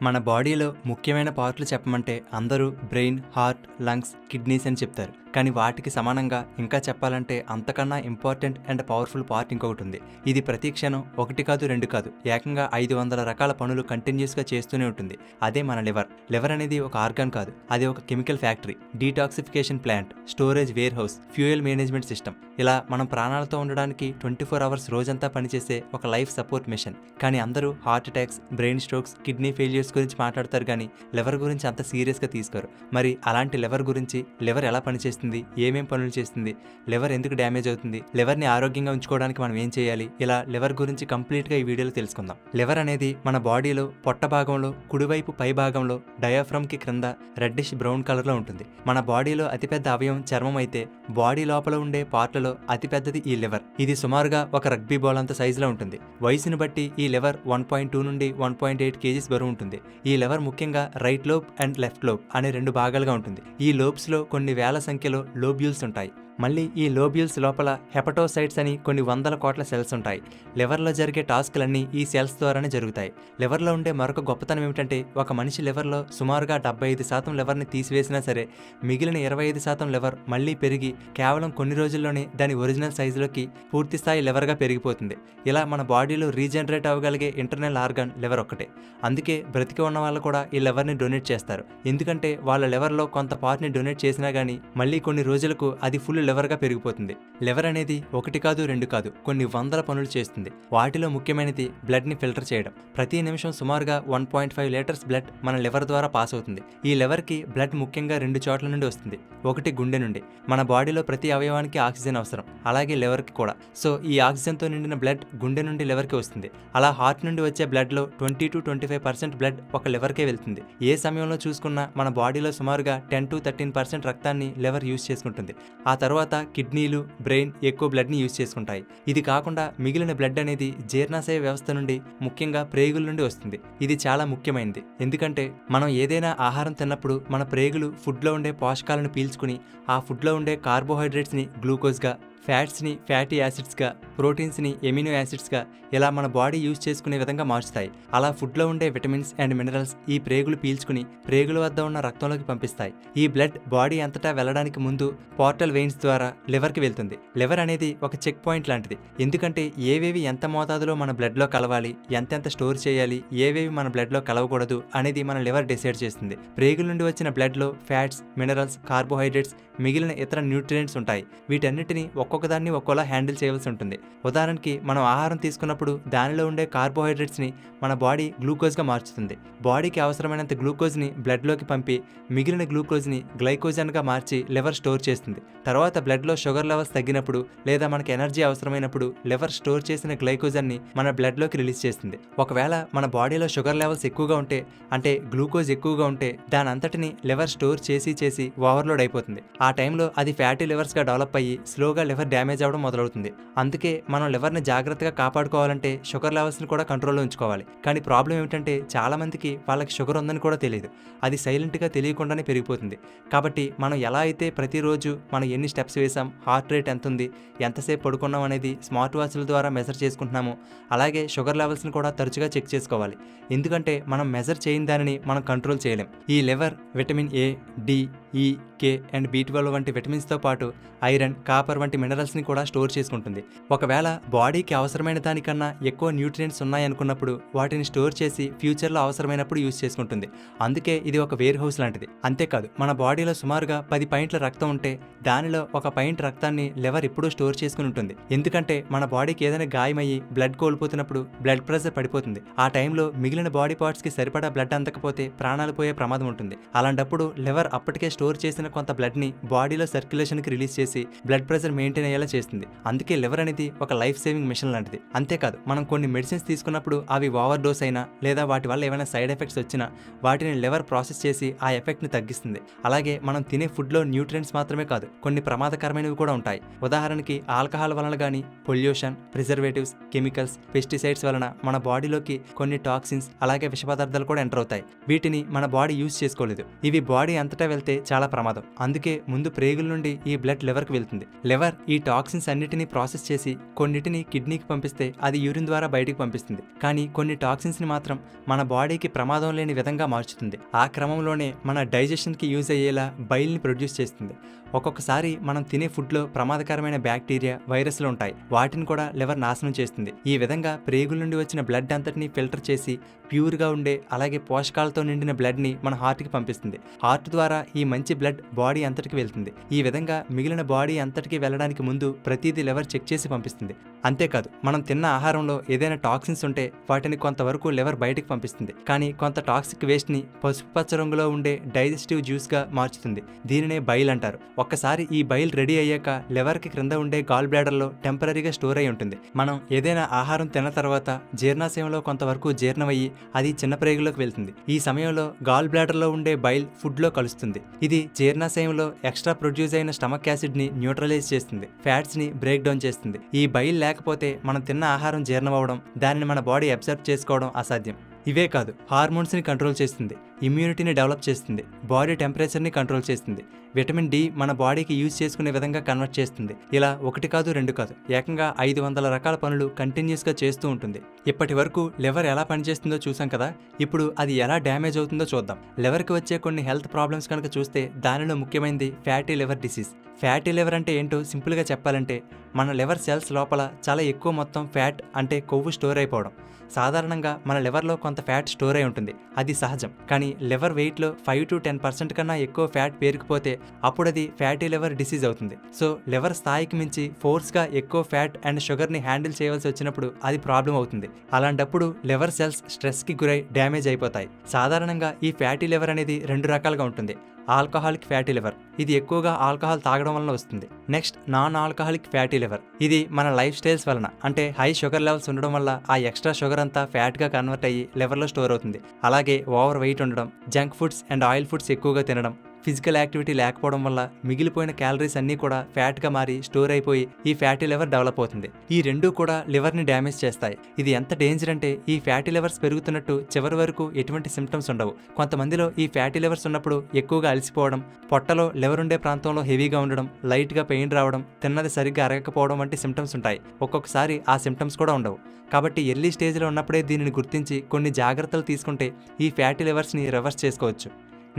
మన బాడీలో ముఖ్యమైన పార్ట్లు చెప్పమంటే అందరూ బ్రెయిన్, హార్ట్, లంగ్స్, కిడ్నీస్ అని చెప్తారు. కానీ వాటికి సమానంగా ఇంకా చెప్పాలంటే అంతకన్నా ఇంపార్టెంట్ అండ్ పవర్ఫుల్ పార్ట్ ఇంకొకటి ఉంది. ఇది ప్రతి క్షణం 1 కాదు 2 కాదు ఏకంగా 500 రకాల పనులు కంటిన్యూస్గా చేస్తూనే ఉంటుంది. అదే మన లివర్. లివర్ అనేది ఒక ఆర్గాన్ కాదు, అది ఒక chemical factory, detoxification plant, storage warehouse, fuel management system. ఇలా మనం ప్రాణాలతో ఉండడానికి 24 అవర్స్ రోజంతా పనిచేసే ఒక లైఫ్ సపోర్ట్ మిషన్. కానీ అందరూ heart attacks, brain strokes, kidney failures గురించి మాట్లాడతారు కానీ లివర్ గురించి అంత సీరియస్గా తీసుకోరు. మరి అలాంటి లివర్ గురించి, లివర్ ఎలా పనిచేస్తుంది, ఏమేం పనులు చేస్తుంది, లివర్ ఎందుకు డ్యామేజ్ అవుతుంది, లివర్ని ఆరోగ్యంగా ఉంచుకోవడానికి మనం ఏం చేయాలి, ఇలా లివర్ గురించి కంప్లీట్గా ఈ వీడియోలో తెలుసుకుందాం. లివర్ అనేది మన బాడీలో పొట్ట భాగంలో కుడివైపు పై భాగంలో డయాఫ్రమ్ కి క్రింద రెడ్డిష్ బ్రౌన్ కలర్ లో ఉంటుంది. మన బాడీలో అతిపెద్ద అవయవం చర్మం అయితే బాడీ లోపల ఉండే పార్ట్లలో అతిపెద్దది ఈ లివర్. ఇది సుమారుగా ఒక రగ్బీ బాల్ అంత సైజులో ఉంటుంది. వయసును బట్టి ఈ లివర్ 1.2 నుండి 1.8 కేజీస్ బరువు ఉంటుంది. ఈ లివర్ ముఖ్యంగా right lobe and left lobe అనే 2 భాగాలుగా ఉంటుంది. ఈ లోబ్స్ లో కొన్ని వేల సంఖ్యలో లోబ్యూల్స్ ఉంటాయి. మళ్ళీ ఈ లోబ్యూల్స్ లోపల హెపటోసైట్స్ అని కొన్ని వందల కోట్ల సెల్స్ ఉంటాయి. లివర్లో జరిగే టాస్క్లన్నీ ఈ సెల్స్ ద్వారానే జరుగుతాయి. లివర్లో ఉండే మరొక గొప్పతనం ఏమిటంటే ఒక మనిషి లివర్లో సుమారుగా 75% లివర్ని తీసివేసినా సరే మిగిలిన 25% లివర్ మళ్ళీ పెరిగి కేవలం కొన్ని రోజుల్లోనే దాని ఒరిజినల్ సైజులోకి పూర్తిస్థాయి లివర్గా పెరిగిపోతుంది. ఇలా మన బాడీలో రీజనరేట్ అవ్వగలిగే ఇంటర్నల్ ఆర్గాన్ లివర్ ఒక్కటే. అందుకే బ్రతికి ఉన్న వాళ్ళు కూడా ఈ లివర్ని డొనేట్ చేస్తారు. ఎందుకంటే వాళ్ళ లివర్లో కొంత పార్ట్ని డొనేట్ చేసినా కానీ మళ్ళీ కొన్ని రోజులకు అది ఫుల్ లివర్గా పెరిగిపోతుంది. లివర్ అనేది 1 కాదు 2 కాదు కొన్ని వందల పనులు చేస్తుంది. వాటిలో ముఖ్యమైనది బ్లడ్ ని ఫిల్టర్ చేయడం. ప్రతి నిమిషం సుమారుగా 1.5 లీటర్స్ బ్లడ్ మన లివర్ ద్వారా పాస్ అవుతుంది. ఈ లివర్ కి బ్లడ్ ముఖ్యంగా 2 చోట్ల నుండి వస్తుంది. ఒకటి గుండె నుండి. మన బాడీలో ప్రతి అవయవానికి ఆక్సిజన్ అవసరం, అలాగే లివర్ కి కూడా. సో ఈ ఆక్సిజన్ తో నిండిన బ్లడ్ గుండె నుండి లివర్ కి వస్తుంది. అలా హార్ట్ నుండి వచ్చే బ్లడ్ లో 20-25% బ్లడ్ ఒక లివర్ కే వెళ్తుంది. ఏ సమయంలో చూసుకున్నా మన బాడీలో సుమారుగా 10-13% రక్తాన్ని లివర్ యూజ్ చేసుకుంటుంది. ఆ తర్వాత కిడ్నీలు, బ్రెయిన్ ఎక్కువ బ్లడ్ ని యూజ్ చేసుకుంటాయి. ఇది కాకుండా మిగిలిన బ్లడ్ అనేది జీర్ణాశయ వ్యవస్థ నుండి, ముఖ్యంగా ప్రేగుల నుండి వస్తుంది. ఇది చాలా ముఖ్యమైనది. ఎందుకంటే మనం ఏదైనా ఆహారం తిన్నప్పుడు మన ప్రేగులు ఫుడ్ లో ఉండే పోషకాలను పీల్చుకుని ఆ ఫుడ్ లో ఉండే కార్బోహైడ్రేట్స్ ని గ్లూకోజ్ గా, ఫ్యాట్స్ని ఫ్యాటీ యాసిడ్స్గా, ప్రోటీన్స్ని ఎమినో యాసిడ్స్గా ఇలా మన బాడీ యూజ్ చేసుకునే విధంగా మార్చుతాయి. అలా ఫుడ్లో ఉండే విటమిన్స్ అండ్ మినరల్స్ ఈ ప్రేగులు పీల్చుకుని ప్రేగుల వద్ద ఉన్న రక్తంలోకి పంపిస్తాయి. ఈ బ్లడ్ బాడీ అంతటా వెళ్ళడానికి ముందు పోర్టల్ వెయిన్స్ ద్వారా లివర్కి వెళ్తుంది. లివర్ అనేది ఒక చెక్ పాయింట్ లాంటిది. ఎందుకంటే ఏవేవి ఎంత మోతాదులో మన బ్లడ్లో కలవాలి, ఎంతెంత స్టోర్ చేయాలి, ఏవేవి మన బ్లడ్లో కలవకూడదు అనేది మన లివర్ డిసైడ్ చేస్తుంది. ప్రేగుల నుండి వచ్చిన బ్లడ్లో ఫ్యాట్స్, మినరల్స్, కార్బోహైడ్రేట్స్, మిగిలిన ఇతర న్యూట్రియంట్స్ ఉంటాయి. వీటన్నిటిని ఒక్కొక్కదాన్ని ఒక్కోలా హ్యాండిల్ చేయవలసి ఉంటుంది. ఉదాహరణకి మనం ఆహారం తీసుకున్నప్పుడు దానిలో ఉండే కార్బోహైడ్రేట్స్ని మన బాడీ గ్లూకోజ్గా మార్చుతుంది. బాడీకి అవసరమైనంత గ్లూకోజ్ని బ్లడ్లోకి పంపి మిగిలిన గ్లూకోజ్ని గ్లైకోజన్గా మార్చి లివర్ స్టోర్ చేస్తుంది. తర్వాత బ్లడ్లో షుగర్ లెవెల్స్ తగ్గినప్పుడు లేదా మనకి ఎనర్జీ అవసరమైనప్పుడు లివర్ స్టోర్ చేసిన గ్లైకోజన్ని మన బ్లడ్లోకి రిలీజ్ చేస్తుంది. ఒకవేళ మన బాడీలో షుగర్ లెవెల్స్ ఎక్కువగా ఉంటే, అంటే గ్లూకోజ్ ఎక్కువగా ఉంటే దాని అంతటిని లివర్ స్టోర్ చేసి ఓవర్లోడ్ అయిపోతుంది. ఆ టైంలో అది ఫ్యాటీ లివర్స్గా డెవలప్ అయ్యి స్లోగా లివర్ డ్యామేజ్ అవ్వడం మొదలవుతుంది. అందుకే మనం లివర్ని జాగ్రత్తగా కాపాడుకోవాలంటే షుగర్ లెవెల్స్ని కూడా కంట్రోల్లో ఉంచుకోవాలి. కానీ ప్రాబ్లం ఏమిటంటే చాలా మందికి వాళ్ళకి షుగర్ ఉందని కూడా తెలియదు. అది సైలెంట్గా తెలియకుండానే పెరిగిపోతుంది. కాబట్టి మనం ఎలా అయితే ప్రతిరోజు మనం ఎన్ని స్టెప్స్ వేసాం, హార్ట్ రేట్ ఎంత ఉంది, ఎంతసేపు పడుకున్నాం అనేది స్మార్ట్ వాచ్ల ద్వారా మెజర్ చేసుకుంటున్నాము. అలాగే షుగర్ లెవెల్స్ని కూడా తరచుగా చెక్ చేసుకోవాలి. ఎందుకంటే మనం మెజర్ చేయని దానిని మనం కంట్రోల్ చేయలేం. ఈ లివర్ విటమిన్ ఏ, డి, ఈ, కే అండ్ B12 వంటి విటమిన్స్తో పాటు ఐరన్, కాపర్ వంటి మినరల్స్ని కూడా స్టోర్ చేసుకుంటుంది. ఒకవేళ బాడీకి అవసరమైన దానికన్నా ఎక్కువ న్యూట్రియంట్స్ ఉన్నాయనుకున్నప్పుడు వాటిని స్టోర్ చేసి ఫ్యూచర్లో అవసరమైనప్పుడు యూజ్ చేసుకుంటుంది. అందుకే ఇది ఒక వేర్ హౌస్ లాంటిది. అంతేకాదు మన బాడీలో సుమారుగా 10 పాయింట్ల రక్తం ఉంటే దానిలో 1 పాయింట్ రక్తాన్ని లివర్ ఎప్పుడూ స్టోర్ చేసుకుని ఉంటుంది. ఎందుకంటే మన బాడీకి ఏదైనా గాయమయ్యి బ్లడ్ కోల్పోతున్నప్పుడు బ్లడ్ ప్రెషర్ పడిపోతుంది. ఆ టైంలో మిగిలిన బాడీ పార్ట్స్కి సరిపడా బ్లడ్ అందకపోతే ప్రాణాలు పోయే ప్రమాదం ఉంటుంది. అలాంటప్పుడు లివర్ అప్పటికే స్టోర్ చేసిన కొంత బ్లడ్ని బాడీలో సర్క్యులేషన్కి రిలీజ్ చేసి బ్లడ్ ప్రెషర్ మెయింటైన్ అయ్యేలా చేస్తుంది. అందుకే లివర్ అనేది ఒక లైఫ్ సేవింగ్ మిషన్ లాంటిది. అంతేకాదు మనం కొన్ని మెడిసిన్స్ తీసుకున్నప్పుడు అవి ఓవర్ డోస్ అయినా లేదా వాటి వల్ల ఏమైనా సైడ్ ఎఫెక్ట్స్ వచ్చినా వాటిని లివర్ ప్రాసెస్ చేసి ఆ ఎఫెక్ట్ని తగ్గిస్తుంది. అలాగే మనం తినే ఫుడ్లో న్యూట్రియంట్స్ మాత్రమే కాదు, కొన్ని ప్రమాదకరమైనవి కూడా ఉంటాయి. ఉదాహరణకి ఆల్కహాల్ వలన కానీ, పొల్యూషన్, ప్రిజర్వేటివ్స్, కెమికల్స్, పెస్టిసైడ్స్ వలన మన బాడీలోకి కొన్ని టాక్సిన్స్ అలాగే విష పదార్థాలు కూడా ఎంటర్ అవుతాయి. వీటిని మన బాడీ యూజ్ చేసుకోలేదు. ఇవి బాడీ అంతటా వెళ్తే చాలా ప్రమాదం. అందుకే ముందు ప్రేగుల నుండి ఈ బ్లడ్ లివర్కి వెళ్తుంది. లివర్ ఈ టాక్సిన్స్ అన్నిటినీ ప్రాసెస్ చేసి కొన్నిటిని కిడ్నీకి పంపిస్తే అది యూరిన్ ద్వారా బయటికి పంపిస్తుంది. కానీ కొన్ని టాక్సిన్స్ని మాత్రం మన బాడీకి ప్రమాదం లేని విధంగా మార్చుతుంది. ఆ క్రమంలోనే మన డైజెషన్కి యూజ్ అయ్యేలా బైల్ని ప్రొడ్యూస్ చేస్తుంది. ఒక్కొక్కసారి మనం తినే ఫుడ్లో ప్రమాదకరమైన బ్యాక్టీరియా, వైరస్లు ఉంటాయి. వాటిని కూడా లివర్ నాశనం చేస్తుంది. ఈ విధంగా ప్రేగుల నుండి వచ్చిన బ్లడ్ అంతటిని ఫిల్టర్ చేసి ప్యూర్గా ఉండే అలాగే పోషకాలతో నిండిన బ్లడ్ని మన హార్ట్కి పంపిస్తుంది. హార్ట్ ద్వారా ఈ మంచి బ్లడ్ బాడీ అంతటికి వెళ్తుంది. ఈ విధంగా మిగిలిన బాడీ అంతటికి వెళ్ళడానికి ముందు ప్రతిదీ లివర్ చెక్ చేసి పంపిస్తుంది. అంతేకాదు, మనం తిన్న ఆహారంలో ఏదైనా టాక్సిన్స్ ఉంటే వాటిని కొంతవరకు లివర్ బయటికి పంపిస్తుంది. కానీ కొంత టాక్సిక్ వేస్ట్ని పసుపు పచ్చ రంగులో ఉండే డైజెస్టివ్ జ్యూస్గా మార్చుతుంది. దీనినే బైల్ అంటారు. ఒక్కసారి ఈ బైల్ రెడీ అయ్యాక లివర్కి క్రింద ఉండే గాల్ బ్లాడర్లో టెంపరీగా స్టోర్ అయి ఉంటుంది. మనం ఏదైనా ఆహారం తిన్న తర్వాత జీర్ణాశయంలో కొంతవరకు జీర్ణమయ్యి అది చిన్న ప్రేగులోకి వెళ్తుంది. ఈ సమయంలో గాల్ బ్లాడర్లో ఉండే బైల్ ఫుడ్లో కలుస్తుంది. ఇది జీర్ణాశయంలో ఎక్స్ట్రా ప్రొడ్యూస్ అయిన స్టమక్ యాసిడ్ని న్యూట్రలైజ్ చేస్తుంది, ఫ్యాట్స్ని బ్రేక్ డౌన్ చేస్తుంది. ఈ బైల్ లేకపోతే మనం తిన్న ఆహారం జీర్ణమవడం, దానిని మన బాడీ అబ్జర్వ్ చేసుకోవడం అసాధ్యం. ఇవే కాదు, హార్మోన్స్ని కంట్రోల్ చేస్తుంది, ఇమ్యూనిటీని డెవలప్ చేస్తుంది, బాడీ టెంపరేచర్ని కంట్రోల్ చేస్తుంది, విటమిన్ డి మన బాడీకి యూజ్ చేసుకునే విధంగా కన్వర్ట్ చేస్తుంది. ఇలా ఒకటి కాదు రెండు కాదు, ఏకంగా 500 రకాల పనులు కంటిన్యూస్గా చేస్తూ ఉంటుంది. ఇప్పటి వరకు లివర్ ఎలా పనిచేస్తుందో చూసాం కదా, ఇప్పుడు అది ఎలా డ్యామేజ్ అవుతుందో చూద్దాం. లివర్కి వచ్చే కొన్ని హెల్త్ ప్రాబ్లమ్స్ కనుక చూస్తే దానిలో ముఖ్యమైనది fatty liver disease. Fatty liver అంటే ఏంటో సింపుల్గా చెప్పాలంటే మన లివర్ సెల్స్ లోపల చాలా ఎక్కువ మొత్తం ఫ్యాట్ అంటే కొవ్వు స్టోర్ అయిపోవడం. సాధారణంగా మన లివర్లో కొంత ఫ్యాట్ స్టోర్ అయి ఉంటుంది, అది సహజం. కానీ లివర్ వెయిట్లో 5 to 10% కన్నా ఎక్కువ ఫ్యాట్ పేరుకుపోతే అప్పుడు అది ఫ్యాటీ లివర్ డిసీజ్ అవుతుంది. సో లివర్ స్థాయికి మించి ఫోర్స్గా ఎక్కువ ఫ్యాట్ అండ్ షుగర్ని హ్యాండిల్ చేయవలసి వచ్చినప్పుడు అది ప్రాబ్లం అవుతుంది. అలాంటప్పుడు లివర్ సెల్స్ స్ట్రెస్కి గురై డ్యామేజ్ అయిపోతాయి. సాధారణంగా ఈ ఫ్యాటీ లివర్ అనేది 2 రకాలుగా ఉంటుంది. ఆల్కహాలిక్ ఫ్యాటీ లివర్, ఇది ఎక్కువగా ఆల్కహాల్ తాగడం వలన వస్తుంది. Next non alcoholic fatty liver, ఇది మన లైఫ్ స్టైల్స్ వలన, అంటే హై షుగర్ లెవెల్స్ ఉండడం వల్ల ఆ ఎక్స్ట్రా షుగర్ అంతా ఫ్యాట్గా కన్వర్ట్ అయ్యి లివర్లో స్టోర్ అవుతుంది. అలాగే ఓవర్ వెయిట్ ఉండడం, junk foods and oil foods ఎక్కువగా తినడం, ఫిజికల్ యాక్టివిటీ లేకపోవడం వల్ల మిగిలిపోయిన క్యాలరీస్ అన్నీ కూడా ఫ్యాట్గా మారి స్టోర్ అయిపోయి ఈ ఫ్యాటీ లివర్ డెవలప్ అవుతుంది. ఈ రెండూ కూడా లివర్ని డ్యామేజ్ చేస్తాయి. ఇది ఎంత డేంజర్ అంటే ఈ ఫ్యాటీ లివర్స్ పెరుగుతున్నట్టు చివరి వరకు ఎటువంటి సిమ్టమ్స్ ఉండవు. కొంతమందిలో ఈ ఫ్యాటీ లివర్స్ ఉన్నప్పుడు ఎక్కువగా అలసిపోవడం, పొట్టలో లివర్ ఉండే ప్రాంతంలో హెవీగా ఉండడం, లైట్గా పెయిన్ రావడం, తిన్నది సరిగ్గా అరగకపోవడం వంటి సిమ్టమ్స్ ఉంటాయి. ఒక్కొక్కసారి ఆ సిమ్టమ్స్ కూడా ఉండవు. కాబట్టి ఎర్లీ స్టేజ్లో ఉన్నప్పుడే దీనిని గుర్తించి కొన్ని జాగ్రత్తలు తీసుకుంటే ఈ ఫ్యాటీ లివర్స్ని రివర్స్ చేసుకోవచ్చు.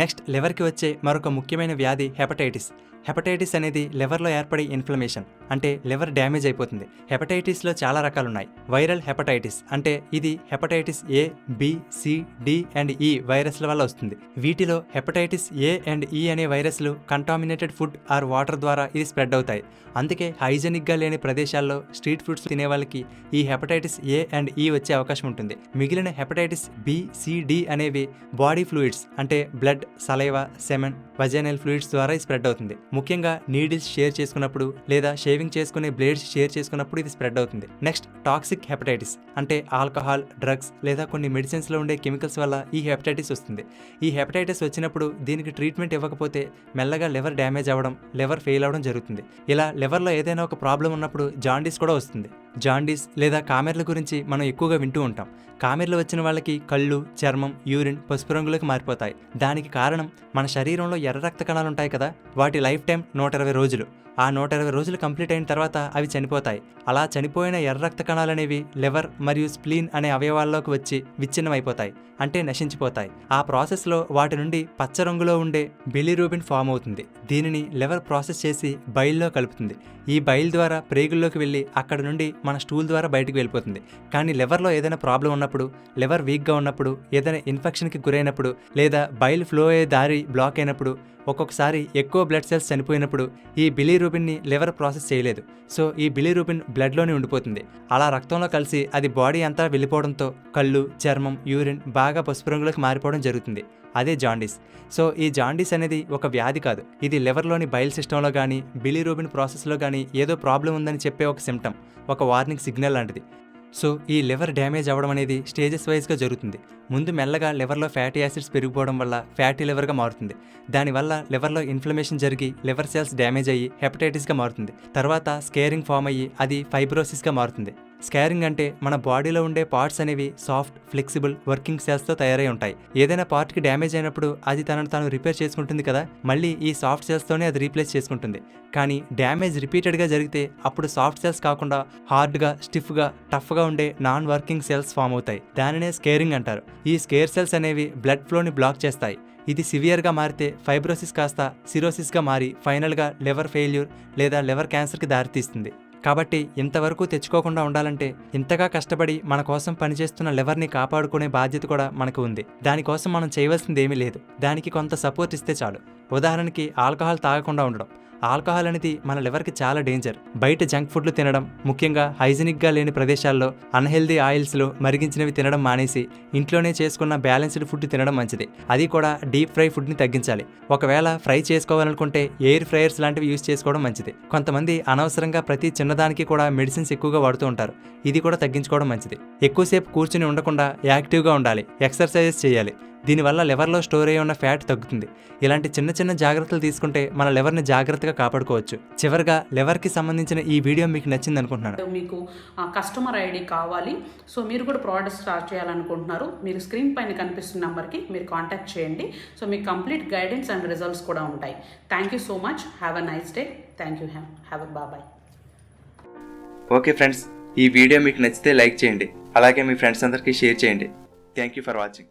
నెక్స్ట్ లివర్కి వచ్చే మరొక ముఖ్యమైన వ్యాధి హెపటైటిస్. హెపటైటిస్ అనేది లివర్లో ఏర్పడే ఇన్ఫ్లమేషన్, అంటే లివర్ డ్యామేజ్ అయిపోతుంది. హెపటైటిస్లో చాలా రకాలున్నాయి. వైరల్ హెపటైటిస్ అంటే ఇది hepatitis A, B, C, D and ఈ వైరస్ల వల్ల వస్తుంది. వీటిలో హెపటైటిస్ ఏ అండ్ ఈ అనే వైరస్లు కంటామినేటెడ్ ఫుడ్ ఆర్ వాటర్ ద్వారా ఇది స్ప్రెడ్ అవుతాయి. అందుకే హైజెనిక్గా లేని ప్రదేశాల్లో స్ట్రీట్ ఫుడ్స్ తినే వాళ్ళకి ఈ హెపటైటిస్ ఏ అండ్ ఈ వచ్చే అవకాశం ఉంటుంది. మిగిలిన హెపటైటిస్ బి, సి, డి అనేవి బాడీ ఫ్లూయిడ్స్, అంటే blood, saliva, semen, vaginal fluids ద్వారా స్ప్రెడ్ అవుతుంది. ముఖ్యంగా నీడిల్స్ షేర్ చేసుకున్నప్పుడు లేదా షేవింగ్ చేసుకునే బ్లేడ్స్ షేర్ చేసుకున్నప్పుడు ఇది స్ప్రెడ్ అవుతుంది. నెక్స్ట్ టాక్సిక్ హెపటైటిస్ అంటే ఆల్కహాల్, డ్రగ్స్ లేదా కొన్ని మెడిసిన్స్లో ఉండే కెమికల్స్ వల్ల ఈ హెపటైటిస్ వస్తుంది. ఈ హెపటైటిస్ వచ్చినప్పుడు దీనికి ట్రీట్మెంట్ ఇవ్వకపోతే మెల్లగా లివర్ డ్యామేజ్ అవ్వడం, లివర్ ఫెయిల్ అవ్వడం జరుగుతుంది. ఇలా లివర్లో ఏదైనా ఒక ప్రాబ్లం ఉన్నప్పుడు జాండీస్ కూడా వస్తుంది. జాండీస్ లేదా కామెర్ల గురించి మనం ఎక్కువగా వింటూ ఉంటాం. కామెర్లు వచ్చిన వాళ్ళకి కళ్ళు, చర్మం, యూరిన్ పసుపు రంగులోకి మారిపోతాయి. దానికి కారణం మన శరీరంలో ఎర్ర రక్త కణాలు ఉంటాయి కదా, వాటి లైఫ్ టైం 120 రోజులు. ఆ 120 రోజులు కంప్లీట్ అయిన తర్వాత అవి చనిపోతాయి. అలా చనిపోయిన ఎర్ర రక్త కణాలనేవి లివర్ మరియు స్ప్లీన్ అనే అవయవాల్లోకి వచ్చి విచ్ఛిన్నమైపోతాయి, అంటే నశించిపోతాయి. ఆ ప్రాసెస్లో వాటి నుండి పచ్చ రంగులో ఉండే బిలిరూబిన్ ఫామ్ అవుతుంది. దీనిని లివర్ ప్రాసెస్ చేసి బైల్లో కలుపుతుంది. ఈ బైల్ ద్వారా ప్రేగుల్లోకి వెళ్ళి అక్కడ నుండి మన స్టూల్ ద్వారా బయటకు వెళ్ళిపోతుంది. కానీ లివర్లో ఏదైనా ప్రాబ్లం ఉన్నప్పుడు, లివర్ వీక్గా ఉన్నప్పుడు, ఏదైనా ఇన్ఫెక్షన్కి గురైనప్పుడు లేదా బైల్ ఫ్లో అయ్యే దారి బ్లాక్ అయినప్పుడు, ఒక్కొక్కసారి ఎక్కువ బ్లడ్ సెల్స్ చనిపోయినప్పుడు ఈ బిలిరూబిన్ని లివర్ ప్రాసెస్ చేయలేదు. సో ఈ బిలిరూబిన్ బ్లడ్లోనే ఉండిపోతుంది. అలా రక్తంలో కలిసి అది బాడీ అంతా వెళ్ళిపోవడంతో కళ్ళు, చర్మం, యూరిన్ బాగా పసుపు రంగులోకి మారిపోవడం జరుగుతుంది. అదే జాండీస్. సో ఈ జాండీస్ అనేది ఒక వ్యాధి కాదు, ఇది లివర్లోని బైల్ సిస్టంలో కానీ బిలిరూబిన్ ప్రాసెస్లో కానీ ఏదో ప్రాబ్లం ఉందని చెప్పే ఒక సిమ్టమ్, ఒక వార్నింగ్ సిగ్నల్ లాంటిది. సో ఈ లివర్ డ్యామేజ్ అవ్వడం అనేది స్టేజెస్ వైజ్గా జరుగుతుంది. ముందు మెల్లగా లివర్లో ఫ్యాటీ యాసిడ్స్ పెరిగిపోవడం వల్ల ఫ్యాటీ లివర్గా మారుతుంది. దానివల్ల లివర్లో ఇన్ఫ్లమేషన్ జరిగి లివర్ సెల్స్ డ్యామేజ్ అయ్యి హెపటైటిస్గా మారుతుంది. తర్వాత స్కేరింగ్ ఫామ్ అయ్యి అది ఫైబ్రోసిస్గా మారుతుంది. స్కేరింగ్ అంటే మన బాడీలో ఉండే పార్ట్స్ అనేవి సాఫ్ట్, ఫ్లెక్సిబుల్ వర్కింగ్ సెల్స్తో తయారై ఉంటాయి. ఏదైనా పార్ట్కి డ్యామేజ్ అయినప్పుడు అది తనను తాను రిపేర్ చేసుకుంటుంది కదా, మళ్ళీ ఈ సాఫ్ట్ సెల్స్తోనే అది రీప్లేస్ చేసుకుంటుంది. కానీ డ్యామేజ్ రిపీటెడ్గా జరిగితే అప్పుడు సాఫ్ట్ సెల్స్ కాకుండా హార్డ్గా, స్టిఫ్గా, టఫ్గా ఉండే నాన్ వర్కింగ్ సెల్స్ ఫామ్ అవుతాయి. దానినే స్కేరింగ్ అంటారు. ఈ స్కేర్ సెల్స్ అనేవి బ్లడ్ ఫ్లోని బ్లాక్ చేస్తాయి. ఇది సివియర్గా మారితే ఫైబ్రోసిస్ కాస్త సిరోసిస్గా మారి ఫైనల్గా లివర్ ఫెయిల్యూర్ లేదా లివర్ క్యాన్సర్కి దారితీస్తుంది. కాబట్టి ఇంతవరకు తెచ్చుకోకుండా ఉండాలంటే ఇంతగా కష్టపడి మన కోసం పనిచేస్తున్న లివర్ని కాపాడుకునే బాధ్యత కూడా మనకు ఉంది. దానికోసం మనం చేయవలసింది ఏమీ లేదు. దానికి కొంత సపోర్ట్ ఇస్తే చాలు. ఉదాహరణకి ఆల్కహాల్ తాగకుండా ఉండడం. ఆల్కహాల్ అనేది మన లివర్కి చాలా డేంజర్. బయట జంక్ ఫుడ్లు తినడం, ముఖ్యంగా హైజీనిక్గా లేని ప్రదేశాల్లో అన్హెల్దీ ఆయిల్స్లో మరిగించినవి తినడం మానేసి ఇంట్లోనే చేసుకున్న బ్యాలెన్స్డ్ ఫుడ్ తినడం మంచిది. అది కూడా డీప్ ఫ్రై ఫుడ్ని తగ్గించాలి. ఒకవేళ ఫ్రై చేసుకోవాలనుకుంటే ఎయిర్ ఫ్రైయర్స్ లాంటివి యూస్ చేసుకోవడం మంచిది. కొంతమంది అనవసరంగా ప్రతి చిన్నదానికి కూడా మెడిసిన్స్ ఎక్కువగా వాడుతూ ఉంటారు. ఇది కూడా తగ్గించుకోవడం మంచిది. ఎక్కువసేపు కూర్చుని ఉండకుండా యాక్టివ్గా ఉండాలి. ఎక్సర్సైజెస్ చేయాలి. దీనివల్ల లివర్లో స్టోర్ అయి ఉన్న ఫ్యాట్ తగ్గుతుంది. ఇలాంటి చిన్న చిన్న జాగ్రత్తలు తీసుకుంటే మన లివర్ని జాగ్రత్తగా కాపాడుకోవచ్చు. చివరిగా లివర్కి సంబంధించిన ఈ వీడియో మీకు నచ్చింది అనుకుంటున్నాను. మీకు కస్టమర్ ఐడి కావాలి, సో మీరు కూడా ప్రోడక్ట్ స్టార్ట్ చేయాలనుకుంటున్నారు, మీరు స్క్రీన్ పైన కనిపిస్తున్న నెంబర్కి మీరు కాంటాక్ట్ చేయండి. సో మీకు కంప్లీట్ గైడెన్స్ అండ్ రిజల్ట్స్ కూడా ఉంటాయి. Thank you so much. Have a nice day. Thank you. Have a bye. Okay friends, ఈ వీడియో మీకు నచ్చితే లైక్ చేయండి. అలాగే మీ ఫ్రెండ్స్ అందరికీ షేర్ చేయండి. Thank you for watching.